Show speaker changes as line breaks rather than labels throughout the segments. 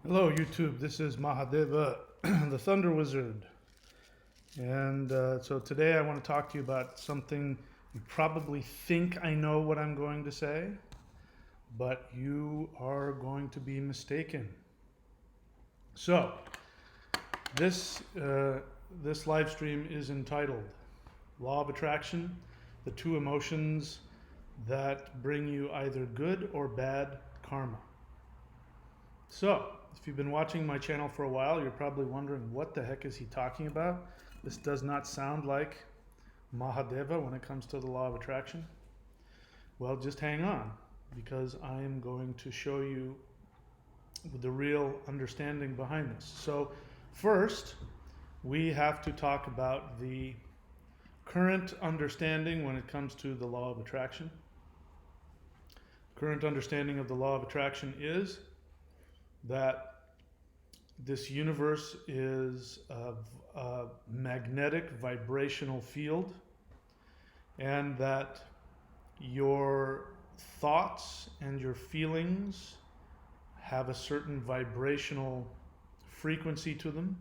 Hello YouTube, this is Mahadeva, the Thunder Wizard. And so today I want to talk to you about something you probably think I know what I'm going to say, but you are going to be mistaken. So, this live stream is entitled Law of Attraction, the two emotions that bring you either good or bad karma. So, if you've been watching my channel for a while, you're probably wondering what the heck is he talking about? This does not sound like Mahadeva when it comes to the law of attraction. Well, just hang on, because I am going to show you the real understanding behind this. So, first, we have to talk about the current understanding when it comes to the law of attraction. Current understanding of the law of attraction is that this universe is a magnetic vibrational field, and that your thoughts and your feelings have a certain vibrational frequency to them,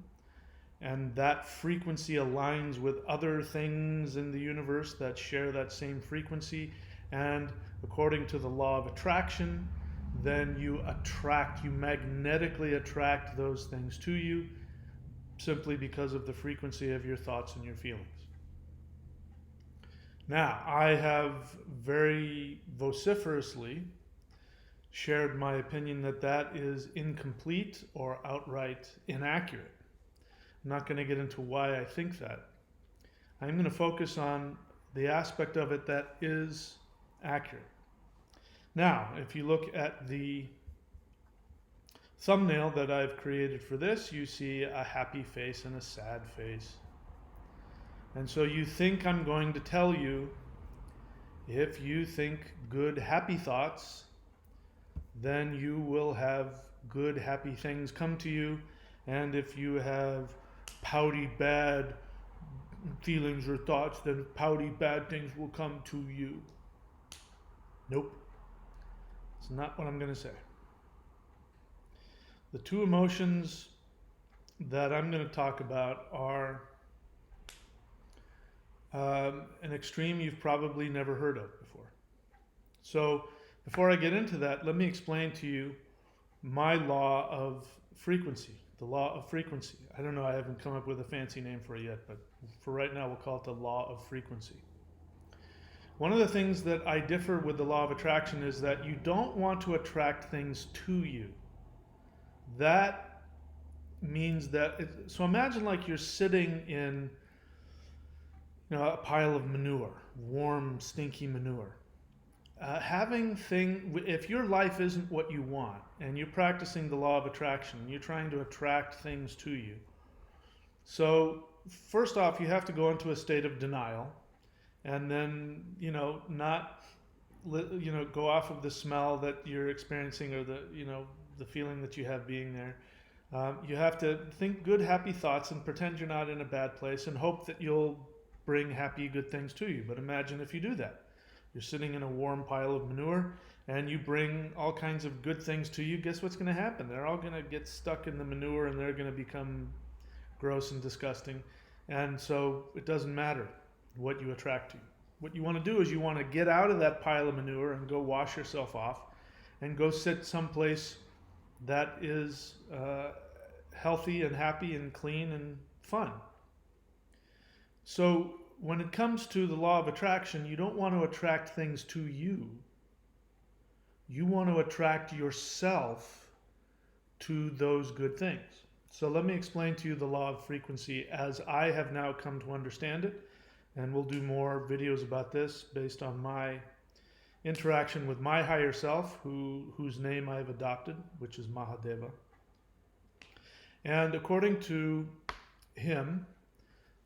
and that frequency aligns with other things in the universe that share that same frequency, and according to the law of attraction, then you magnetically attract those things to you simply because of the frequency of your thoughts and your feelings. Now, I have very vociferously shared my opinion that that is incomplete or outright inaccurate. I'm not going to get into why I think that. I'm going to focus on the aspect of it that is accurate. Now, if you look at the thumbnail that I've created for this, you see a happy face and a sad face. And so you think I'm going to tell you, if you think good, happy thoughts, then you will have good, happy things come to you. And if you have pouty, bad feelings or thoughts, then pouty, bad things will come to you. Nope. It's not what I'm going to say. The two emotions that I'm going to talk about are an extreme you've probably never heard of before. So before I get into that, let me explain to you my law of frequency. The law of frequency. I don't know, I haven't come up with a fancy name for it yet, but for right now we'll call it the law of frequency. One of the things that I differ with the law of attraction is that you don't want to attract things to you. That means that, so imagine like you're sitting in a pile of manure, warm, stinky manure. If your life isn't what you want, and you're practicing the law of attraction, and you're trying to attract things to you. So first off, you have to go into a state of denial. And then, not, go off of the smell that you're experiencing or the feeling that you have being there. You have to think good, happy thoughts and pretend you're not in a bad place and hope that you'll bring happy, good things to you. But imagine if you do that. You're sitting in a warm pile of manure and you bring all kinds of good things to you. Guess what's going to happen? They're all going to get stuck in the manure and they're going to become gross and disgusting. And so it doesn't matter what you attract to. What you want to do is you want to get out of that pile of manure and go wash yourself off and go sit someplace that is healthy and happy and clean and fun. So when it comes to the law of attraction, you don't want to attract things to you. You want to attract yourself to those good things. So let me explain to you the law of frequency as I have now come to understand it. And we'll do more videos about this based on my interaction with my higher self, whose name I've adopted, which is Mahadeva. And according to him,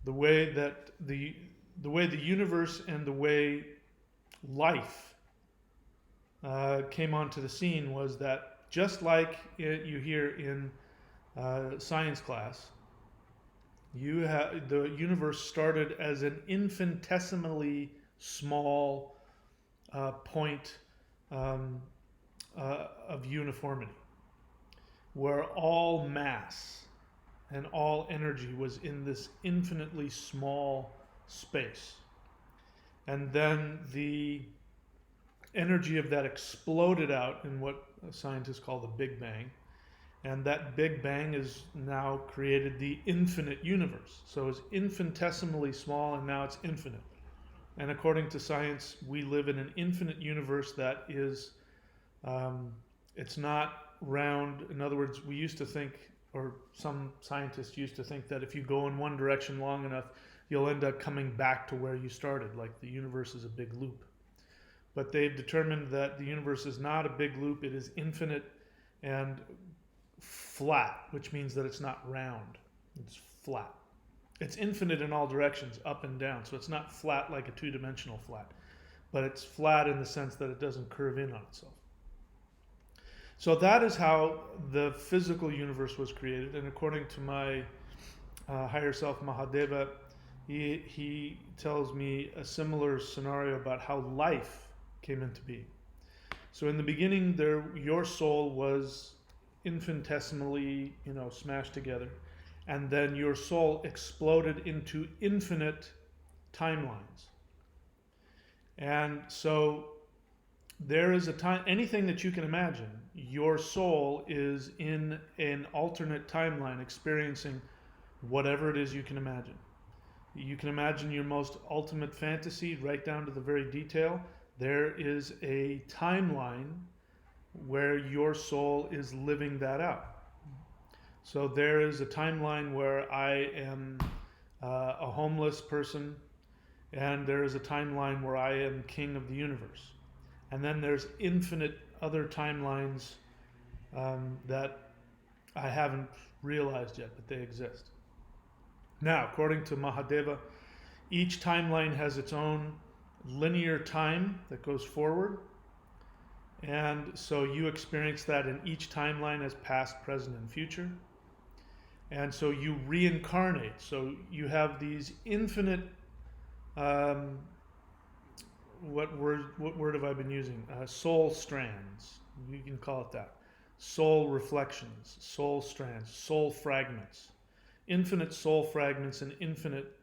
the way the universe and the way life came onto the scene was that, just like you hear in science class, the universe started as an infinitesimally small point of uniformity. where all mass and all energy was in this infinitely small space. And then the energy of that exploded out in what scientists call the Big Bang. And that Big Bang has now created the infinite universe. So it's infinitesimally small, and now it's infinite. And according to science, we live in an infinite universe that is, it's not round. In other words, we used to think, or some scientists used to think, that if you go in one direction long enough, you'll end up coming back to where you started, like the universe is a big loop. But they've determined that the universe is not a big loop, it is infinite and flat, which means that it's not round, it's flat. It's infinite in all directions, up and down, so it's not flat like a two-dimensional flat, but it's flat in the sense that it doesn't curve in on itself. So that is how the physical universe was created, and according to my higher self, Mahadeva, he tells me a similar scenario about how life came into being. So in the beginning, your soul was infinitesimally, smashed together, and then your soul exploded into infinite timelines. And so there is a time, anything that you can imagine, your soul is in an alternate timeline experiencing whatever it is you can imagine. You can imagine your most ultimate fantasy right down to the very detail. There is a timeline where your soul is living that out. So there is a timeline where I am a homeless person, and there is a timeline where I am king of the universe. And then there's infinite other timelines that I haven't realized yet, but they exist. Now, according to Mahadeva, each timeline has its own linear time that goes forward. And so you experience that in each timeline as past, present, and future. And so you reincarnate. So you have these infinite, what word have I been using? Soul strands. You can call it that. Soul reflections, soul strands, soul fragments. Infinite soul fragments and infinite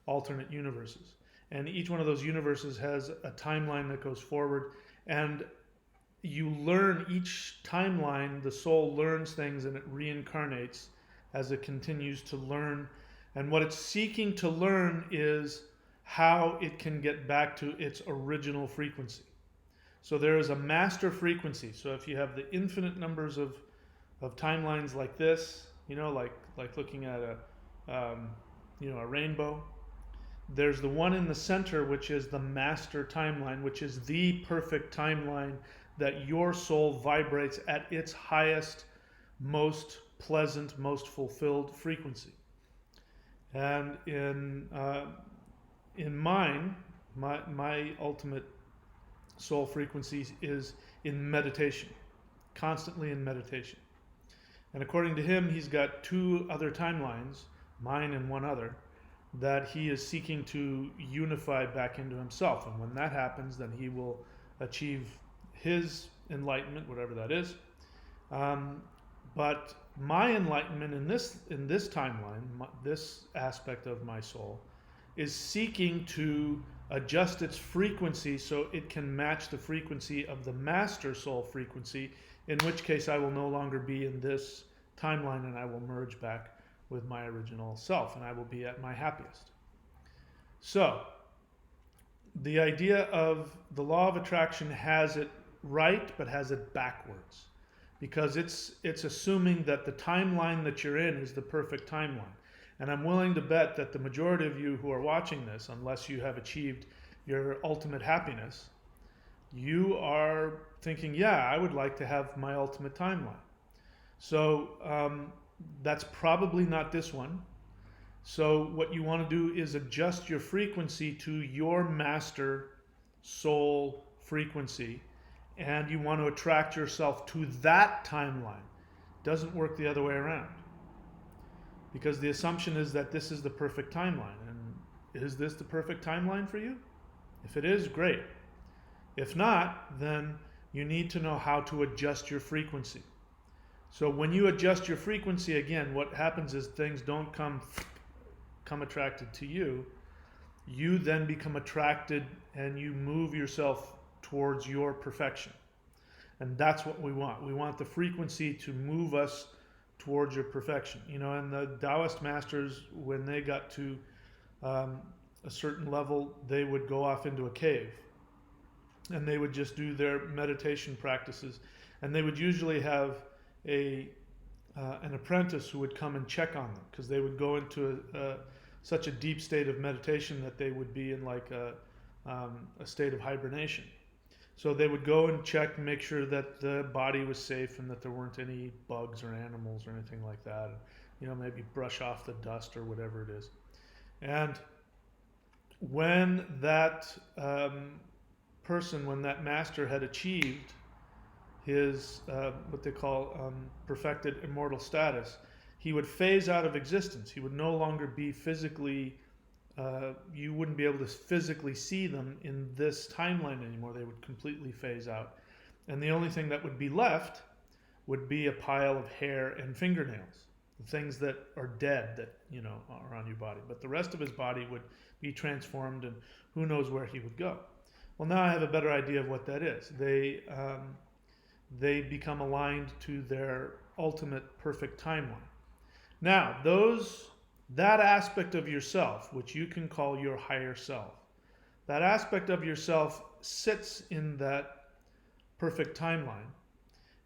alternate universes. And each one of those universes has a timeline that goes forward. And you learn each timeline, the soul learns things and it reincarnates as it continues to learn. And what it's seeking to learn is how it can get back to its original frequency. So there is a master frequency. So if you have the infinite numbers of timelines like this, like looking at a rainbow, there's the one in the center, which is the master timeline, which is the perfect timeline that your soul vibrates at its highest, most pleasant, most fulfilled frequency. And in mine, my ultimate soul frequency is in meditation, constantly in meditation. And according to him, he's got two other timelines, mine and one other, that he is seeking to unify back into himself. And when that happens, then he will achieve his enlightenment, whatever that is. But my enlightenment in this timeline, this aspect of my soul, is seeking to adjust its frequency so it can match the frequency of the master soul frequency, in which case I will no longer be in this timeline and I will merge back with my original self and I will be at my happiest. So the idea of the law of attraction has it right but has it backwards, because it's assuming that the timeline that you're in is the perfect timeline. And I'm willing to bet that the majority of you who are watching this, unless you have achieved your ultimate happiness, you are thinking, yeah, I would like to have my ultimate timeline. So that's probably not this one. So what you want to do is adjust your frequency to your master soul frequency, and you want to attract yourself to that timeline. Doesn't work the other way around. Because the assumption is that this is the perfect timeline. And is this the perfect timeline for you? If it is, great. If not, then you need to know how to adjust your frequency. So when you adjust your frequency again, what happens is things don't come attracted to you. You then become attracted and you move yourself towards your perfection. And that's what we want. We want the frequency to move us towards your perfection. You know, and the Taoist masters, when they got to a certain level, they would go off into a cave and they would just do their meditation practices. And they would usually have an apprentice who would come and check on them, because they would go into such a deep state of meditation that they would be in like a state of hibernation. So they would go and check and make sure that the body was safe and that there weren't any bugs or animals or anything like that. And, you know, maybe brush off the dust or whatever it is. And when that when that master had achieved his what they call perfected immortal status, he would phase out of existence. He would no longer be physically, you wouldn't be able to physically see them in this timeline anymore. They would completely phase out. And the only thing that would be left would be a pile of hair and fingernails, the things that are dead that, you know, are on your body. But the rest of his body would be transformed, and who knows where he would go. Well, now I have a better idea of what that is. They become aligned to their ultimate perfect timeline. Now, that aspect of yourself, which you can call your higher self, that aspect of yourself sits in that perfect timeline.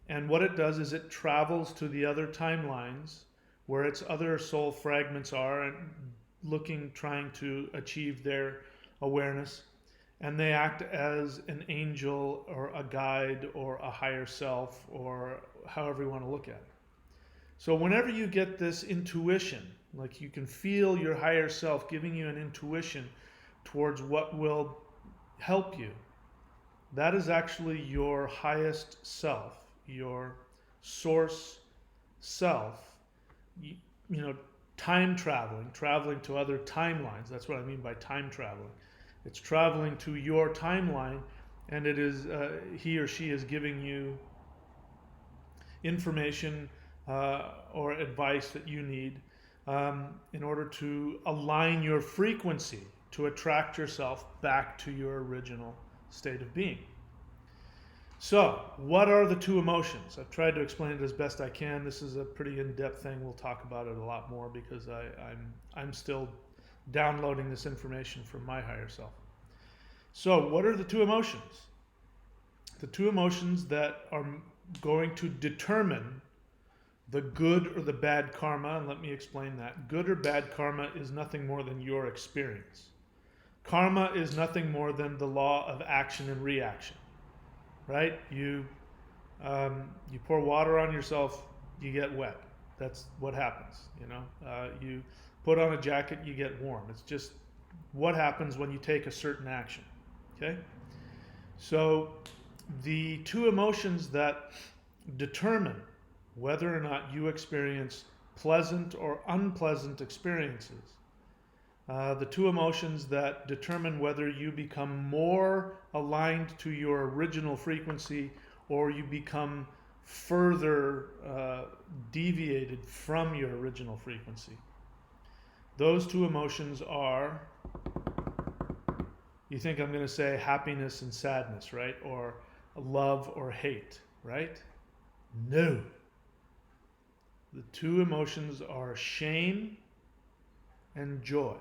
And what it does is it travels to the other timelines where its other soul fragments are, and trying to achieve their awareness. And they act as an angel or a guide or a higher self, or however you want to look at it. So whenever you get this intuition, like you can feel your higher self giving you an intuition towards what will help you, that is actually your highest self, your source self, you know, traveling to other timelines. That's what I mean by time traveling. It's traveling to your timeline, and it is he or she is giving you information or advice that you need in order to align your frequency to attract yourself back to your original state of being. So, what are the two emotions? I've tried to explain it as best I can. This is a pretty in-depth thing. We'll talk about it a lot more because I'm still downloading this information from my higher self. So, what are the two emotions? The two emotions that are going to determine the good or the bad karma, and let me explain that. Good or bad karma is nothing more than your experience. Karma is nothing more than the law of action and reaction, right? You pour water on yourself, you get wet. That's what happens, you know. You put on a jacket, you get warm. It's just what happens when you take a certain action, okay? So the two emotions that determine whether or not you experience pleasant or unpleasant experiences, the two emotions that determine whether you become more aligned to your original frequency or you become further deviated from your original frequency. Those two emotions are, you think I'm going to say happiness and sadness, right? Or love or hate, right? No. The two emotions are shame and joy.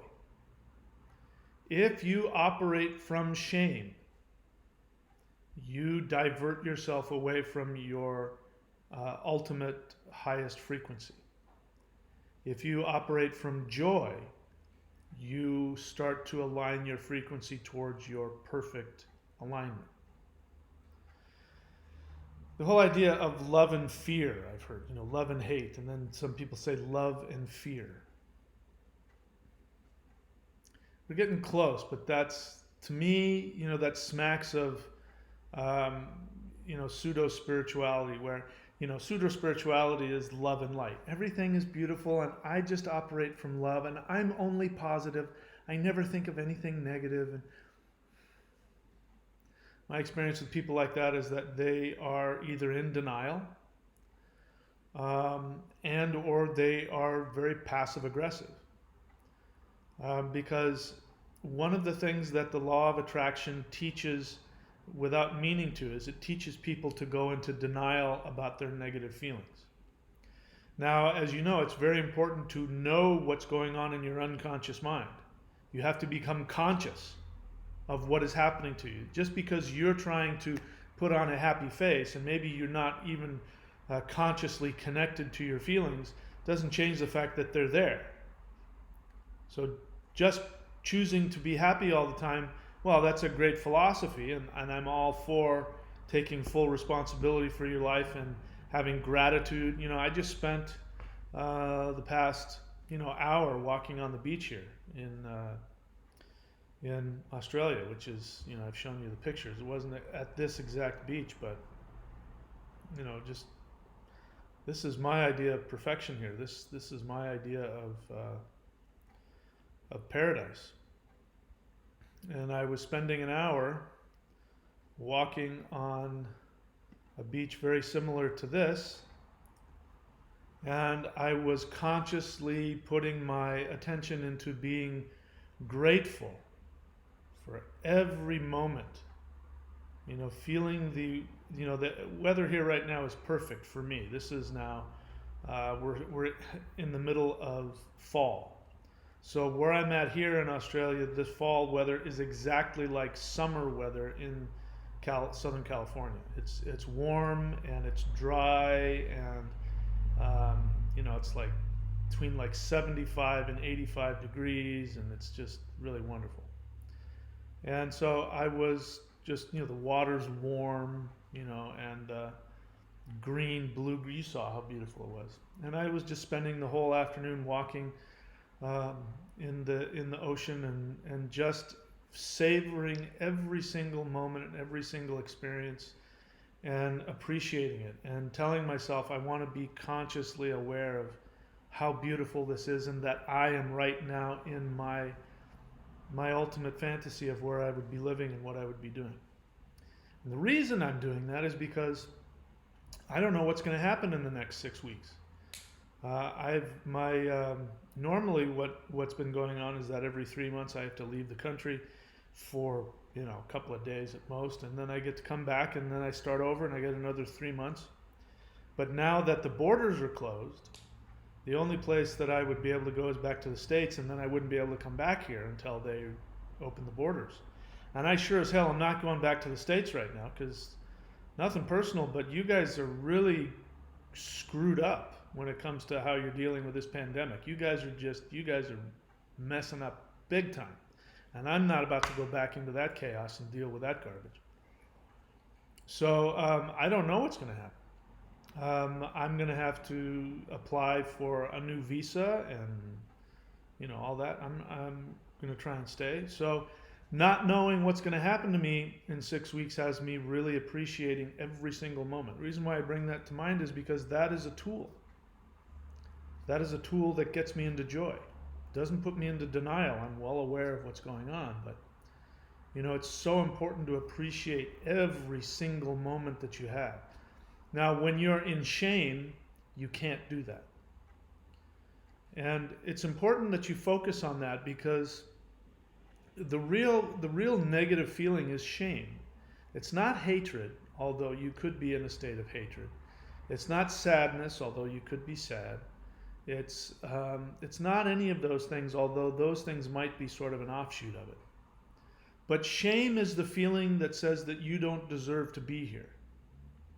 If you operate from shame, you divert yourself away from your ultimate highest frequency. If you operate from joy, you start to align your frequency towards your perfect alignment. The whole idea of love and fear, I've heard, you know, love and hate, and then some people say love and fear. We're getting close, but that's, to me, you know, that smacks of, you know, pseudo-spirituality, where, you know, pseudo-spirituality is love and light. Everything is beautiful, and I just operate from love, and I'm only positive. I never think of anything negative. And my experience with people like that is that they are either in denial and or they are very passive aggressive. Because one of the things that the law of attraction teaches without meaning to is it teaches people to go into denial about their negative feelings. Now, as you know, it's very important to know what's going on in your unconscious mind. You have to become conscious of what is happening to you. Just because you're trying to put on a happy face and maybe you're not even consciously connected to your feelings doesn't change the fact that they're there. So just choosing to be happy all the time, well, that's a great philosophy, and I'm all for taking full responsibility for your life and having gratitude. I just spent the past hour walking on the beach here in Australia, which is I've shown you the pictures. It wasn't at this exact beach, but just this is my idea of perfection here. This is my idea of paradise. And I was spending an hour walking on a beach very similar to this, and I was consciously putting my attention into being grateful for every moment. Feeling the weather here right now is perfect for me. This is now we're in the middle of fall. So where I'm at here in Australia, this fall weather is exactly like summer weather in Southern California. It's warm and it's dry, and it's like between like 75 and 85 degrees, and it's just really wonderful. And so I was just the water's warm, and green, blue. You saw how beautiful it was, and I was just spending the whole afternoon walking in the ocean and just savoring every single moment and every single experience and appreciating it and telling myself I want to be consciously aware of how beautiful this is and that I am right now in my ultimate fantasy of where I would be living and what I would be doing. And the reason I'm doing that is because I don't know what's going to happen in the next 6 weeks. Normally what's been going on is that every 3 months I have to leave the country for a couple of days at most, and then I get to come back, and then I start over and I get another 3 months. But now that the borders are closed, the only place that I would be able to go is back to the States, and then I wouldn't be able to come back here until they open the borders. And I sure as hell am not going back to the States right now, because nothing personal, but you guys are really screwed up when it comes to how you're dealing with this pandemic. You guys are messing up big time. And I'm not about to go back into that chaos and deal with that garbage. So I don't know what's going to happen. I'm going to have to apply for a new visa and all that. I'm going to try and stay. So not knowing what's going to happen to me in 6 weeks has me really appreciating every single moment. The reason why I bring that to mind is because that is a tool. That is a tool that gets me into joy. It doesn't put me into denial. I'm well aware of what's going on, but it's so important to appreciate every single moment that you have. Now, when you're in shame, you can't do that. And it's important that you focus on that, because the real negative feeling is shame. It's not hatred, although you could be in a state of hatred. It's not sadness, although you could be sad. It's not any of those things, although those things might be sort of an offshoot of it. But shame is the feeling that says that you don't deserve to be here.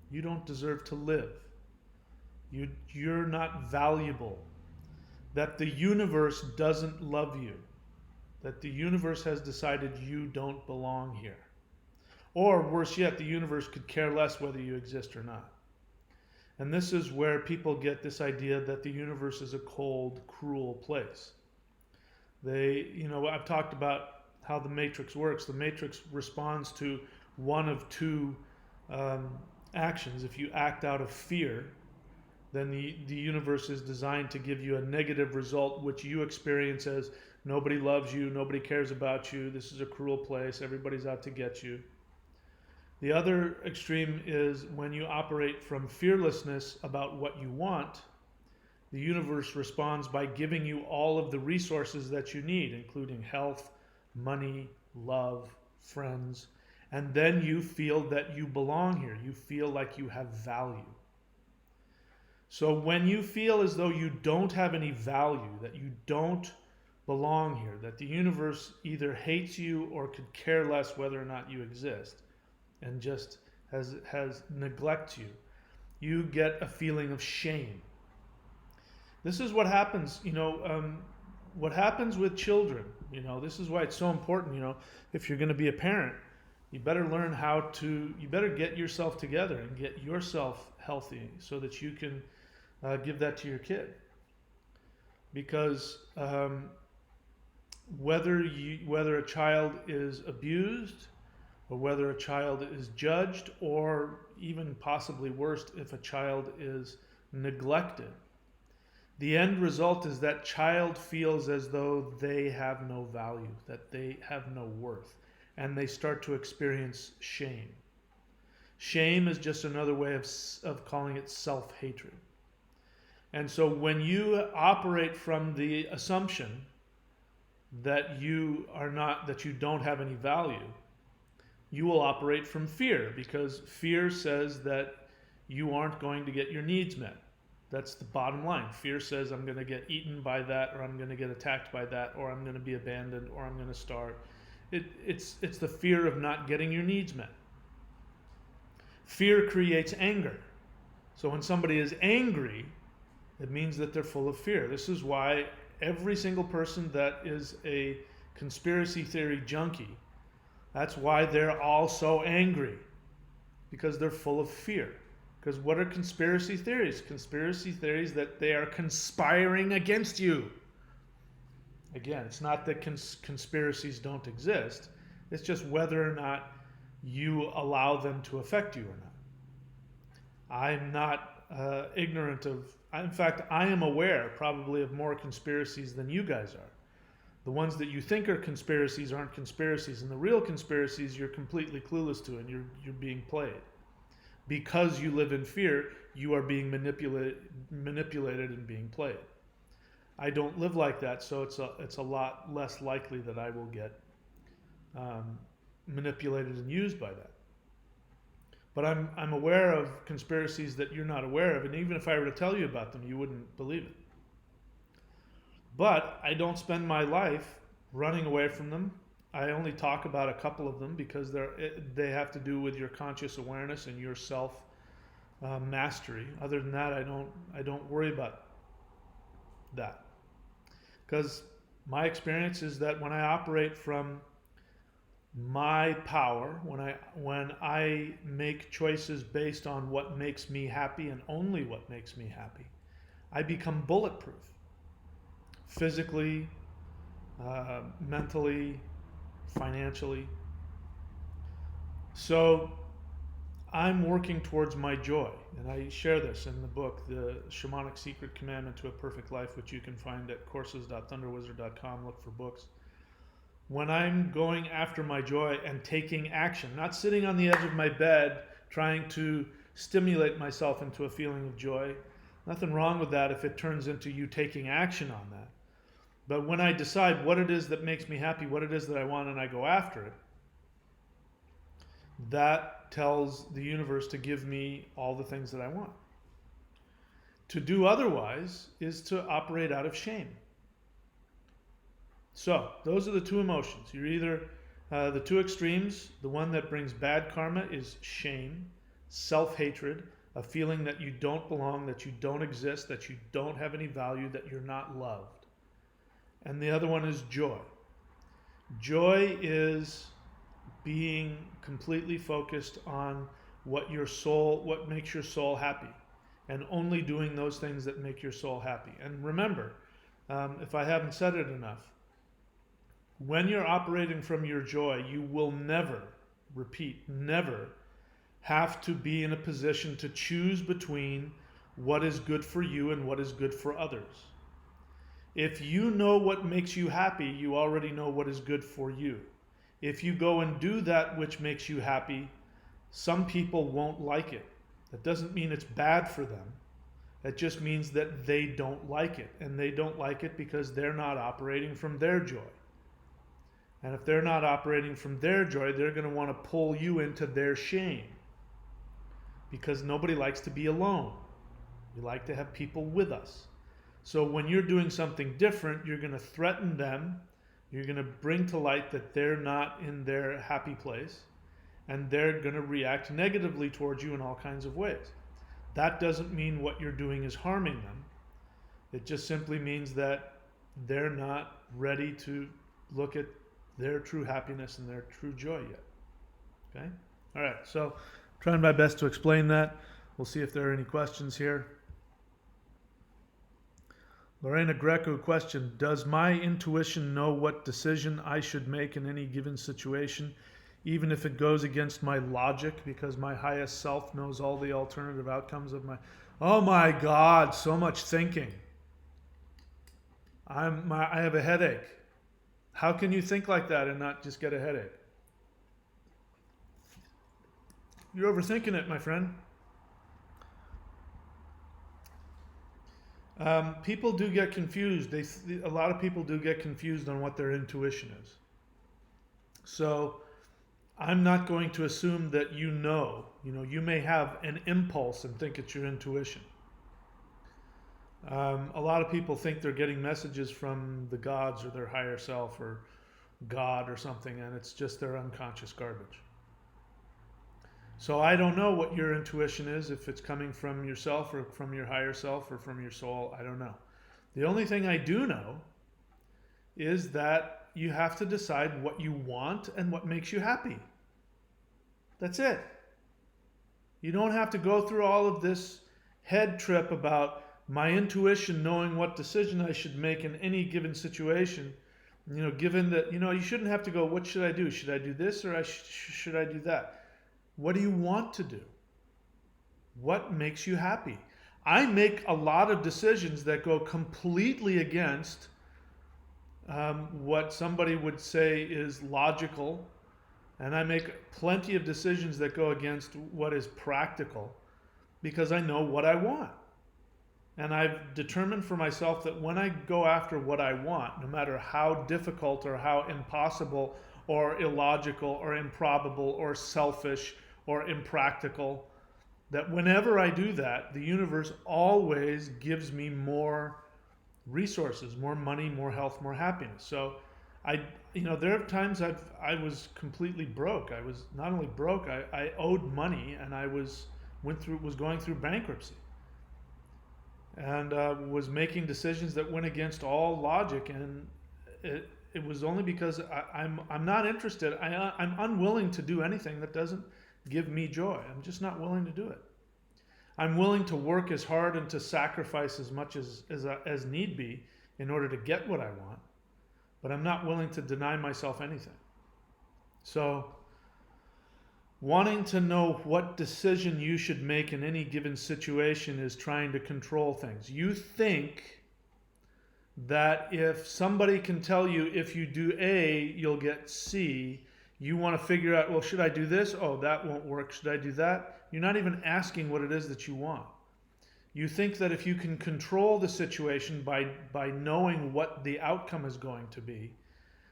You don't deserve to live. You're not valuable. That the universe doesn't love you. That the universe has decided you don't belong here. Or worse yet, the universe could care less whether you exist or not. And this is where people get this idea that the universe is a cold, cruel place. I've talked about how the matrix works. The matrix responds to one of two actions. If you act out of fear, then the universe is designed to give you a negative result, which you experience as nobody loves you, nobody cares about you, this is a cruel place, everybody's out to get you. The other extreme is when you operate from fearlessness about what you want, the universe responds by giving you all of the resources that you need, including health, money, love, friends, and then you feel that you belong here. You feel like you have value. So when you feel as though you don't have any value, that you don't belong here, that the universe either hates you or could care less whether or not you exist, and just has neglect you, you get a feeling of shame. This is what happens, what happens with children. This is why it's so important, if you're going to be a parent, you better learn you better get yourself together and get yourself healthy so that you can give that to your kid. Because whether a child is abused, or whether a child is judged, or even possibly worse, if a child is neglected, the end result is that child feels as though they have no value, that they have no worth, and they start to experience shame. Shame is just another way of calling it self-hatred. And so when you operate from the assumption that you don't have any value, you will operate from fear, because fear says that you aren't going to get your needs met. That's the bottom line. Fear says I'm going to get eaten by that, or I'm going to get attacked by that, or I'm going to be abandoned, or I'm going to starve. It's the fear of not getting your needs met. Fear creates anger. So when somebody is angry, it means that they're full of fear. This is why every single person that is a conspiracy theory junkie, that's why they're all so angry, because they're full of fear. Because what are conspiracy theories? Conspiracy theories that they are conspiring against you. Again, it's not that conspiracies don't exist. It's just whether or not you allow them to affect you or not. I'm not ignorant of... In fact, I am aware probably of more conspiracies than you guys are. The ones that you think are conspiracies aren't conspiracies, and the real conspiracies you're completely clueless to, and you're being played. Because you live in fear, you are being manipulated and being played. I don't live like that, so it's a lot less likely that I will get manipulated and used by that. But I'm aware of conspiracies that you're not aware of, and even if I were to tell you about them, you wouldn't believe it. But I don't spend my life running away from them. I only talk about a couple of them because they have to do with your conscious awareness and your self mastery. Other than that, I don't worry about that, because my experience is that when I operate from my power, when I make choices based on what makes me happy and only what makes me happy, I become bulletproof. Physically, mentally, financially. So I'm working towards my joy, and I share this in the book, The Shamanic Secret Commandment to a Perfect Life, which you can find at courses.thunderwizard.com. Look for books. When I'm going after my joy and taking action, not sitting on the edge of my bed trying to stimulate myself into a feeling of joy, nothing wrong with that if it turns into you taking action on that. But when I decide what it is that makes me happy, what it is that I want, and I go after it, that tells the universe to give me all the things that I want. To do otherwise is to operate out of shame. So those are the two emotions. You're either the two extremes. The one that brings bad karma is shame, self-hatred, a feeling that you don't belong, that you don't exist, that you don't have any value, that you're not loved. And the other one is joy. Joy is being completely focused on what makes your soul happy, and only doing those things that make your soul happy. And remember, if I haven't said it enough, when you're operating from your joy, you will never, repeat, never have to be in a position to choose between what is good for you and what is good for others. If you know what makes you happy, you already know what is good for you. If you go and do that which makes you happy, Some people won't like it. That doesn't mean it's bad for them. It just means that they don't like it. And they don't like it because they're not operating from their joy. And if they're not operating from their joy, they're going to want to pull you into their shame. Because nobody likes to be alone. We like to have people with us. So when you're doing something different, you're going to threaten them. You're going to bring to light that they're not in their happy place. And they're going to react negatively towards you in all kinds of ways. That doesn't mean what you're doing is harming them. It just simply means that they're not ready to look at their true happiness and their true joy yet. Okay? All right, so trying my best to explain that. We'll see if there are any questions here. Lorena Greco question, does my intuition know what decision I should make in any given situation, even if it goes against my logic, because my highest self knows all the alternative outcomes of my... Oh my God, so much thinking. I have a headache. How can you think like that and not just get a headache? You're overthinking it, my friend. People do get confused. A lot of people do get confused on what their intuition is. So I'm not going to assume that you know. You may have an impulse and think it's your intuition. A lot of people think they're getting messages from the gods or their higher self or God or something, and it's just their unconscious garbage. So I don't know what your intuition is, if it's coming from yourself or from your higher self or from your soul. I don't know. The only thing I do know is that you have to decide what you want and what makes you happy. That's it. You don't have to go through all of this head trip about my intuition knowing what decision I should make in any given situation. Given that, you shouldn't have to go, what should I do? Should I do this or should I do that? What do you want to do? What makes you happy? I make a lot of decisions that go completely against what somebody would say is logical, and I make plenty of decisions that go against what is practical because I know what I want. And I've determined for myself that when I go after what I want, no matter how difficult or how impossible or illogical or improbable or selfish or impractical, that whenever I do that, the universe always gives me more resources, more money, more health, more happiness. So there are times I was completely broke. I was not only broke, I owed money, and I was going through bankruptcy, and was making decisions that went against all logic, and it was only because I'm not interested. I'm unwilling to do anything that doesn't give me joy. I'm just not willing to do it. I'm willing to work as hard and to sacrifice as much as need be in order to get what I want, but I'm not willing to deny myself anything. So wanting to know what decision you should make in any given situation is trying to control things. You think that if somebody can tell you if you do A, you'll get C, you want to figure out, well, should I do this? Oh, that won't work. Should I do that? You're not even asking what it is that you want. You think that if you can control the situation by knowing what the outcome is going to be,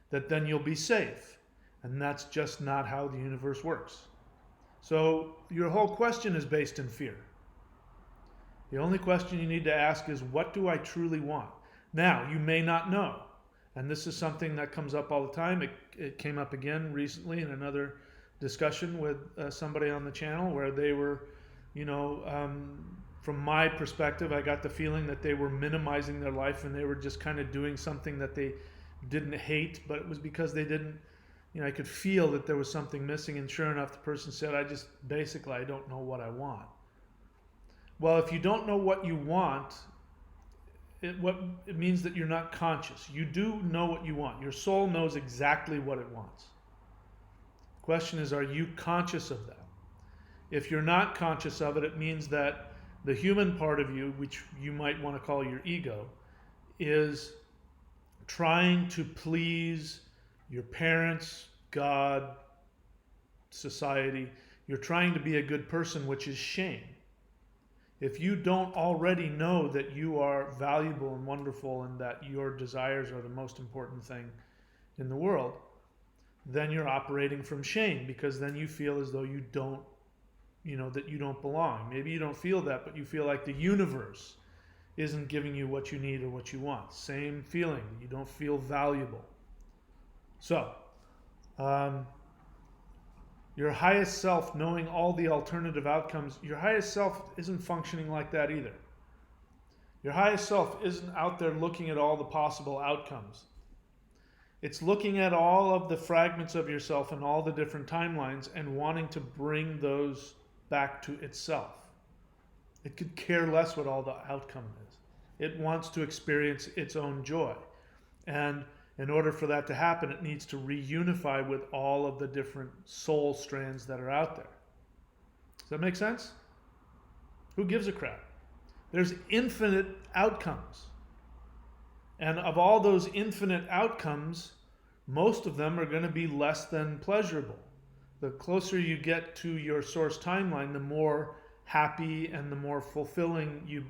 that then you'll be safe. And that's just not how the universe works. So your whole question is based in fear. The only question you need to ask is, what do I truly want? Now, you may not know. And this is something that comes up all the time. It came up again recently in another discussion with somebody on the channel where they were, from my perspective, I got the feeling that they were minimizing their life and they were just kind of doing something that they didn't hate, but it was because they didn't, I could feel that there was something missing. And sure enough, the person said, I don't know what I want. Well, if you don't know what you want, it means that you're not conscious. You do know what you want. Your soul knows exactly what it wants. The question is, are you conscious of that? If you're not conscious of it, it means that the human part of you, which you might want to call your ego, is trying to please your parents, God, society. you're trying to be a good person, which is shame. If you don't already know that you are valuable and wonderful and that your desires are the most important thing in the world, then you're operating from shame, because then you feel as though you don't, that you don't belong. Maybe you don't feel that, but you feel like the universe isn't giving you what you need or what you want. Same feeling. You don't feel valuable. So, your highest self, knowing all the alternative outcomes, your highest self isn't functioning like that either. Your highest self isn't out there looking at all the possible outcomes. It's looking at all of the fragments of yourself and all the different timelines and wanting to bring those back to itself. It could care less what all the outcome is. It wants to experience its own joy. And in order for that to happen, it needs to reunify with all of the different soul strands that are out there. Does that make sense? Who gives a crap? There's infinite outcomes. And of all those infinite outcomes, most of them are going to be less than pleasurable. The closer you get to your source timeline, the more happy and the more fulfilling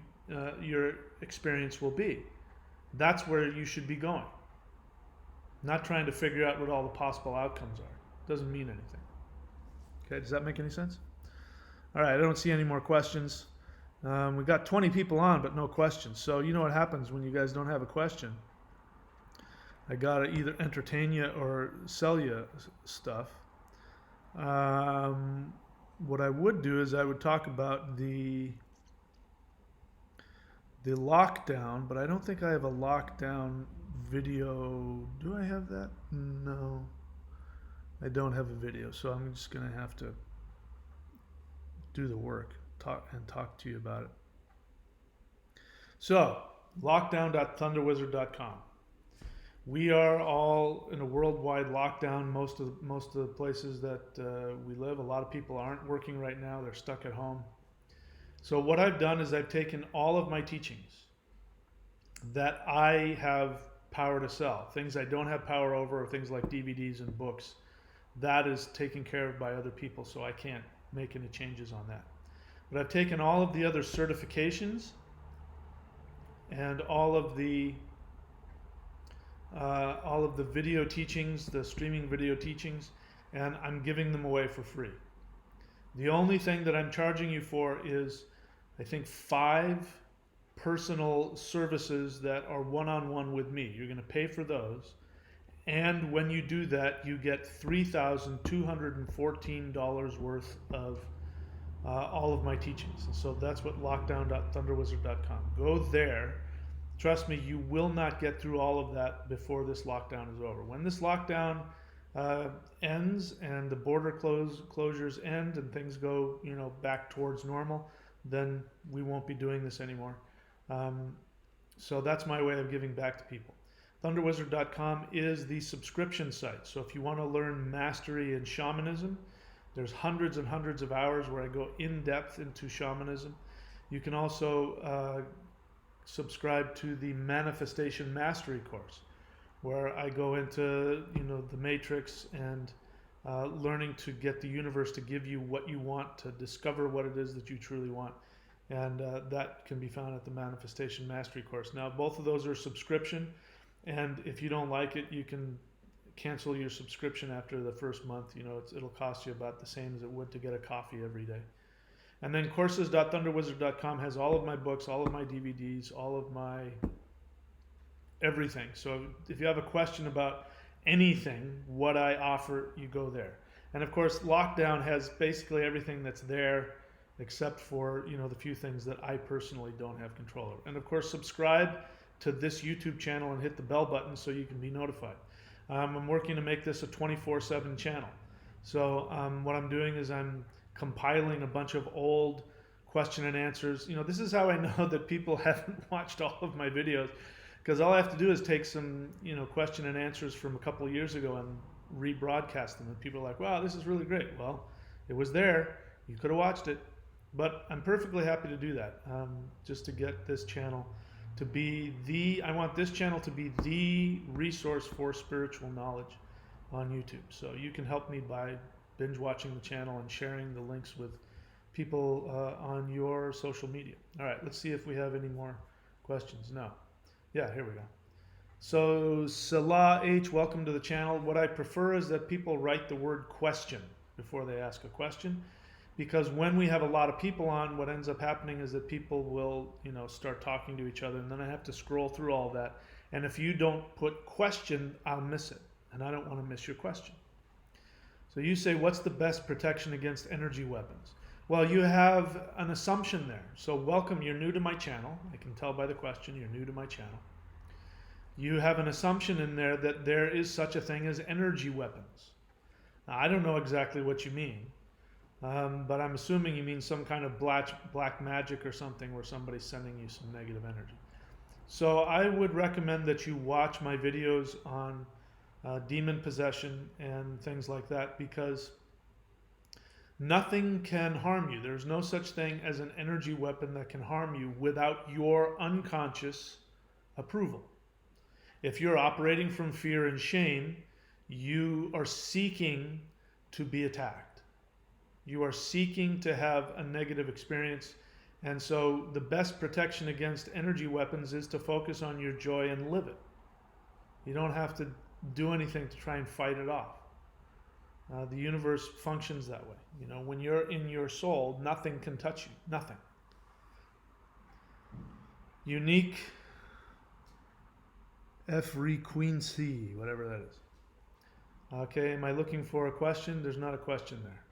your experience will be. That's where you should be going. Not trying to figure out what all the possible outcomes are. Doesn't mean anything. Okay, does that make any sense? All right, I don't see any more questions. We got 20 people on, but no questions. So you know what happens when you guys don't have a question. I gotta either entertain you or sell you stuff. What I would do is I would talk about the lockdown, but I don't think I have a lockdown video. Do I have that? No, I don't have a video, so I'm just gonna have to do the work, talk to you about it. So, lockdown.thunderwizard.com. We are all in a worldwide lockdown. Most of the places that we live, a lot of people aren't working right now. They're stuck at home. So what I've done is I've taken all of my teachings that I have power to sell, things I don't have power over, or things like DVDs and books. That is taken care of by other people, so I can't make any changes on that. But I've taken all of the other certifications and all of the video teachings, the streaming video teachings, and I'm giving them away for free. The only thing that I'm charging you for is, I think, 5 personal services that are one-on-one with me. You're going to pay for those, and when you do that, you get $3,214 worth of all of my teachings. And so that's what lockdown.thunderwizard.com. Go there. Trust me, you will not get through all of that before this lockdown is over. When this lockdown ends and the border closures end and things go, back towards normal, then we won't be doing this anymore. So that's my way of giving back to people. Thunderwizard.com is the subscription site. So if you want to learn mastery in shamanism, there's hundreds and hundreds of hours where I go in depth into shamanism. You can also subscribe to the Manifestation Mastery course, where I go into the matrix and learning to get the universe to give you what you want, to discover what it is that you truly want. And that can be found at the Manifestation Mastery course. Now, both of those are subscription, and if you don't like it, you can cancel your subscription after the first month. It'll cost you about the same as it would to get a coffee every day. And then courses.thunderwizard.com has all of my books, all of my DVDs, all of my everything. So if you have a question about anything, what I offer, you go there. And of course, Lockdown has basically everything that's there, except for the few things that I personally don't have control over. And of course, subscribe to this YouTube channel and hit the bell button so you can be notified. I'm working to make this a 24/7 channel. So what I'm doing is I'm compiling a bunch of old question and answers. This is how I know that people haven't watched all of my videos, because all I have to do is take some question and answers from a couple of years ago and rebroadcast them, and people are like, wow, this is really great. Well, it was there, you could have watched it. But I'm perfectly happy to do that, just to get this channel to be I want this channel to be the resource for spiritual knowledge on YouTube. So you can help me by binge watching the channel and sharing the links with people on your social media. All right, let's see if we have any more questions. No. Yeah, here we go. So Salah H, welcome to the channel. What I prefer is that people write the word question before they ask a question, because when we have a lot of people on, what ends up happening is that people will, start talking to each other, and then I have to scroll through all that. And if you don't put question, I'll miss it, and I don't want to miss your question. So you say, what's the best protection against energy weapons? Well, you have an assumption there. So welcome, you're new to my channel. I can tell by the question, you're new to my channel. You have an assumption in there that there is such a thing as energy weapons. Now, I don't know exactly what you mean, but I'm assuming you mean some kind of black magic or something where somebody's sending you some negative energy. So I would recommend that you watch my videos on demon possession and things like that, because nothing can harm you. There's no such thing as an energy weapon that can harm you without your unconscious approval. If you're operating from fear and shame, you are seeking to be attacked. You are seeking to have a negative experience. And so the best protection against energy weapons is to focus on your joy and live it. You don't have to do anything to try and fight it off. The universe functions that way. When you're in your soul, nothing can touch you. Nothing. Unique frequency, whatever that is. Okay, am I looking for a question? There's not a question there.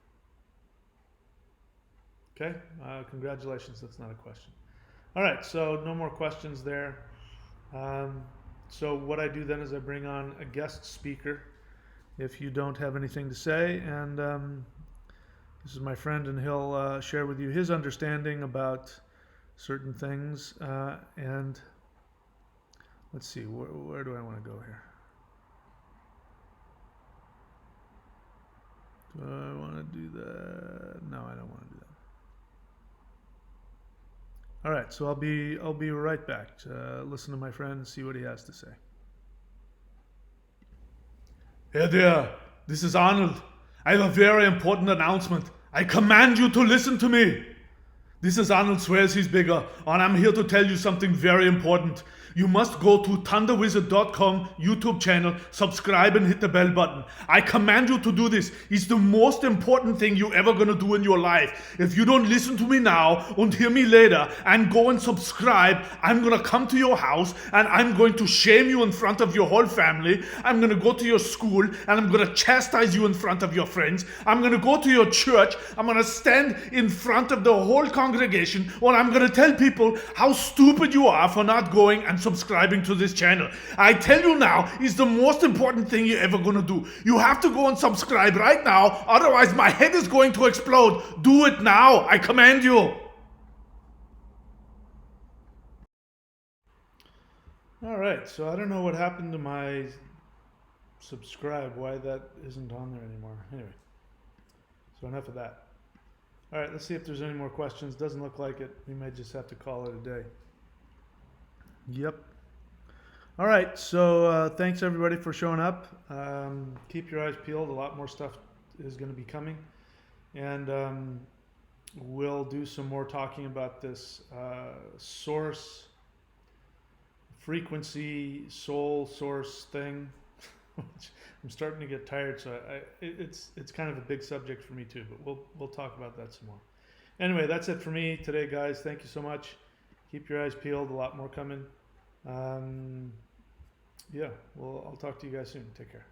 Okay, congratulations, that's not a question. All right, so no more questions there. So what I do then is I bring on a guest speaker if you don't have anything to say, and this is my friend, and he'll share with you his understanding about certain things, and let's see, where do I want to go here? Do I want to do that? No, I don't want to do that. All right, so I'll be right back. Listen to my friend and see what he has to say. Hey there, this is Arnold. I have a very important announcement. I command you to listen to me. This is Arnold Swears He's Bigger, and I'm here to tell you something very important. You must go to thunderwizard.com YouTube channel, subscribe and hit the bell button. I command you to do this. It's the most important thing you're ever going to do in your life. If you don't listen to me now and hear me later and go and subscribe, I'm going to come to your house and I'm going to shame you in front of your whole family. I'm going to go to your school and I'm going to chastise you in front of your friends. I'm going to go to your church. I'm going to stand in front of the whole congregation, and I'm going to tell people how stupid you are for not going and subscribing to this channel. I tell you now, it's the most important thing you're ever going to do. You have to go and subscribe right now, otherwise my head is going to explode. Do it now, I command you. All right, so I don't know what happened to my subscribe, why that isn't on there anymore. Anyway, so enough of that. All right, let's see if there's any more questions. Doesn't look like it. We may just have to call it a day. Yep. All right, so thanks everybody for showing up. Keep your eyes peeled. A lot more stuff is going to be coming. And we'll do some more talking about this source, frequency, soul source thing. I'm starting to get tired, so it's kind of a big subject for me too, but we'll talk about that some more. Anyway, that's it for me today, guys. Thank you so much. Keep your eyes peeled. A lot more coming. Yeah, well, I'll talk to you guys soon. Take care.